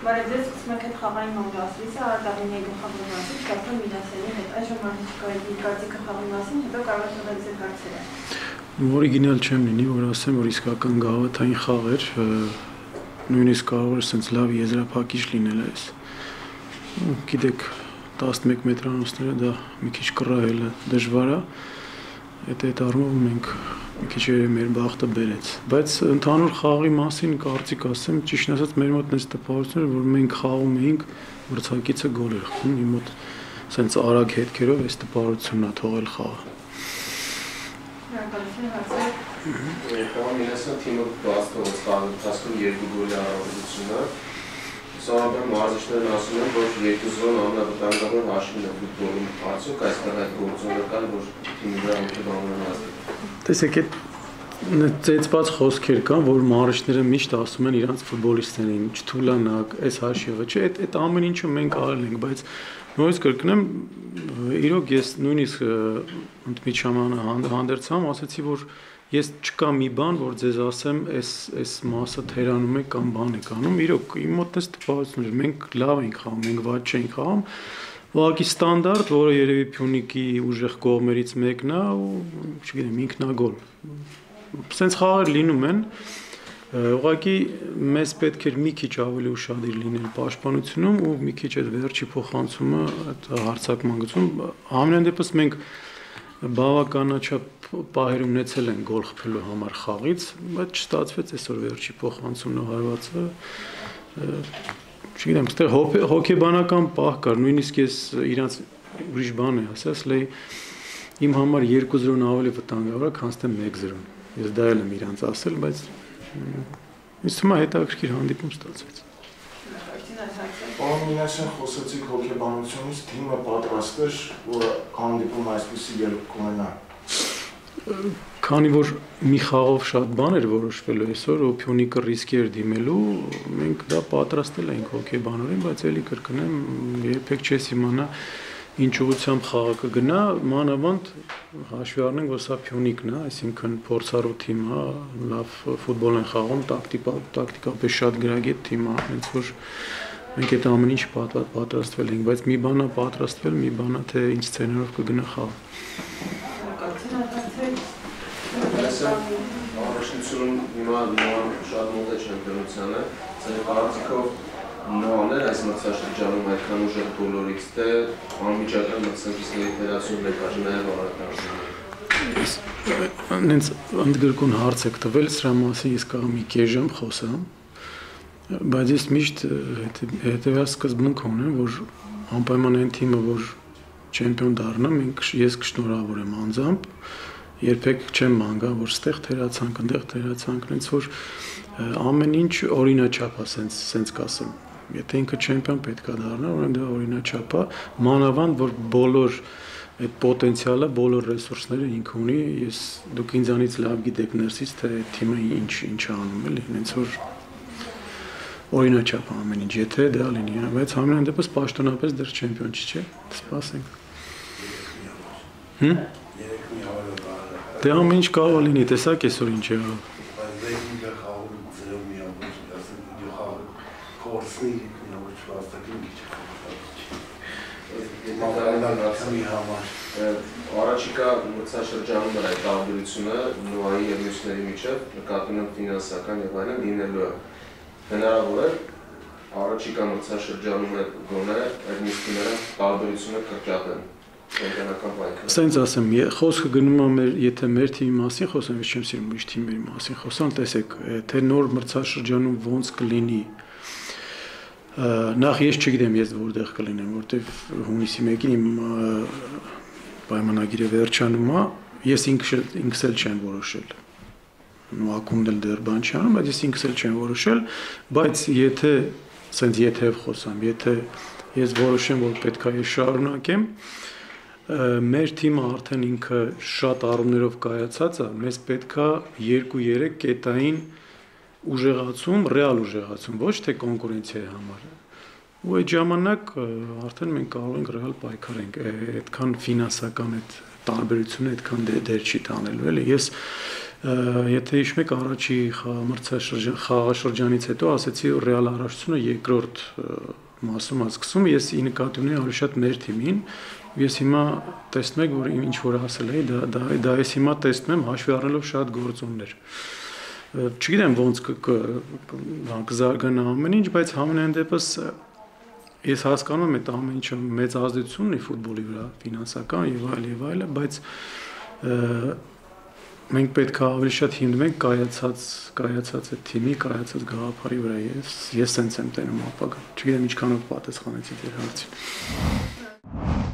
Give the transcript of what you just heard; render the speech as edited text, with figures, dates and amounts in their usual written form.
Բարևձեզ, սկսում եք հետ խաղային մանգասվիսը, Արտավինի գլխավոր մասին, շատը Միլասյանի հետ, այժմ Մարնիչկայի կարծիքը խաղի մասին, հետո կարող եք տվել ձեր հարցերը։ Օրիգինալ չեմ լինի, որ ասեմ, որ իսկական գավաթային խաղ էր, նույնիսկ կարող էր սենց լավ եզրափակիչ լինել այս։ Գիտեք, 11 մետրանոցները դա մի քիչ կռահելը դժվար է, այդ առումով մենք մի քիչ մեր բախտը բերեց, բայց ընդհանուր խաղի մասին կարծիք ասեմ, ճիշտ ասած մեր մոտ այս տպավորությունն էր, որ մենք խաղում էինք, մրցակիցը գոլ էր խփում, իմ մոտ սենց արագ հետքերով այս տպավորությունն է թողել խաղը։ Միլասյան թիմը բաց թողեց խաղի ընթացքում 2 գոլի առավելությունը, սովորաբար մարզիչներն ասում են, որ 2-0-ն ամենավտանգավոր հաշիվն է ֆուտբոլում, արդյոք այստեղ այդ գործոնը կան, որ թիմի վրա բանորեն ազդել։ Տեսեք, այդ ծեծված խոսքեր կան, որ մարզիչները միշտ ասում են իրանց ֆուտբոլիստներին, չթուլանաք, այս հաշիվը, չէ, այդ ամեն ինչը մենք արել ենք, բայց նորից կրկնեմ, իրոք ես նույնիսկ ընդմիջամանը հանդերձամ, ասացի, որ ես չկա մի բան, որ ձեզ ասեմ, այս մասը թերանում է կամ բան եք անում, իրոք իմ մոտ այս տպավորություն էր, մենք լավ ենք խաղում, մենք վատ չենք խաղում, ուղղակի ստանդարտ, որը երևի Փյունիկի ուժեղ կողմերից մեկն է ու չգիտեմ, ինքնագոլ։ Սենց խաղեր լինում են, ուղղակի մեզ պետք էր մի քիչ ավելի ուշադիր լինել պաշտպանությունում ու մի քիչ այդ վերջի փոխանցումը, այդ հարձակման գծում, ամենայն դեպս մենք բավականաչափ պահեր ունեցել են գոլ խփելու համար խաղից, բայց չստացվեց այսօր վերջի փոխանցումն ու հարվածը, չգիտեմ, այստեղ հոգեբանական պահ կար, նույնիսկ ես իրանց ուրիշ բան է ասած, իմ համար 2-0-ն ավելի վտանգավոր է, քան թե 1-0-ն։ Ես դա էլ եմ իրանց ասել, բայց ինձ թվում է հետաքրքիր հանդիպում ստացվեց։ Պարոն Միլասյան, խոսեցիք հոգեբանությունից, թիմը պատրաստ էր, որ հանդիպում այսպիսի ելք կունենա։ Քանի որ մի խաղով շատ բան էր որոշվելու այսօր, ու Փյունիկը ռիսկի էր դիմելու, մենք դա պատրաստել էինք հոգեբանորեն, բայց էլի կրկնեմ, երբեք չես իմանա ինչ ուղղությամբ խաղը կգնա, մանավանդ հաշվի առնենք, որ սա Փյունիկն է, այսինքն փորձառու թիմ է, լավ ֆուտբոլ են խաղում, տակտիկապես շատ գրագետ թիմ է, հենց որ մենք այդ ամեն ինչ պատրաստվել ենք, բայց մի բան է պատրաստվել, մի բան է թե ինչ սցենարով կգնա խաղը։ Առաջնությունում հիմա նոան շատ մոտ է չեմպիոնությանը, ձեր կարծիքով նոան էր այս մրցաշրջանում այդքան ուժեղ բոլորից, թե անմիջական մրցակիցների թերացում եկար նաև առարկան։ Նենց ընդգրկուն հարց եք տվել, սրա մասին ես կարող մի կես ժամ խոսամ, բայց ես միշտ հետևյալ սկզբունք ունեմ, որ անպայման այն թիմը, որ չեմպիոն դառնա, ես կշնորհավոր եմ անձամբ, երբեք չեմ մանգա, որ ստեղ թերացանք, ընդեղ թերացանք, նենց որ ամեն ինչ օրինաչափ է, սենց կասեմ։ Եթե ինքը չեմպիոն պետք է դառնա, ուրեմն դա օրինաչափ է, մանավանդ, որ բոլոր այդ պոտենցիալը, բոլոր ռեսուրսները ինքը ունի, դուք ինձանից լավ գիտեք ներսից, թե այդ թիմը ինչ է անում, էլի, նենց որ օրինաչափ է ամեն ինչ, եթե դա լինի, բայց ամենայն դեպս պաշտոնապես դեռ չեմպիոն չէ, սպասենք։ Դե ամեն ինչ կարող լինի, տեսակ այսօր ինչ եղավ։ Առաջիկա մրցաշրջանում այդ տարբերությունը նոայի և մյուսների միջև նկատում եմ ֆինանսական և այլն լինելու է։ Հնարավոր է առաջիկա մրցաշրջանում գոնե այդ մյուս թիմերը տարբերությունը կրճատեն։ Սենց ասեմ, խոսքը գնում է, եթե մեր թիմի մասին խոսեմ, ես չեմ սիրում ուրիշ թիմերի մասին խոսալ, տեսեք, թե նոր մրցաշրջանում ոնց կլինի, նախ ես չգիտեմ ես որտեղ կլինեմ, որտեղ հունիսի 1-ին իմ պայմանագիրը վերջանում է, ես ինքս էլ չեմ որոշել, ակումբն էլ դեռ բան չի անում, բայց ես ինքս էլ չեմ որոշել, բայց եթե, սենց եթե խոսամ, եթե ես որոշեմ, որ պետք է ես շարունակեմ, մեր թիմը արդեն ինքը շատ առումներով կայացած է, մեզ պետք է 2-3 կետային ուժեղացում, ռեալ ուժեղացում, ոչ թե կոնկուրենցիայի համար։ Ու այդ ժամանակ արդեն մենք կարող ենք ռեալ պայքարենք, այդքան ֆինանսական այդ տարբերությունը այդքան դեր չի տանելու, էլի։ Ես Եթե հիշում եք առաջի խաղաշրջանից հետո ասեցի Ռեալ առաջությունը երկրորդ մասում ասկսում, ես ի նկատի ունեի ավելի շատ մեր թիմին, ես հիմա տեսնում եք, որ ինչ որ ասել էի, դա ես հիմա տեսնում եմ հաշվի առնելով շատ գործոններ։ Չգիտեմ ոնց կզարգանա ամեն ինչ, բայց համենայն դեպս ես հասկանում եմ այդ ամեն ինչը մեծ ազդեցություն ունի ֆուտբոլի վրա, ֆինանսական եւ այլ, բայց մենք պետք է ավելի շատ հիմնվենք կայացած այդ թիմի, կայացած գաղափարի վրա։ Ես սենց եմ տենում ապագա։ Չգիտեմ ինչքանով պատասխանեցի ձեր հարցին։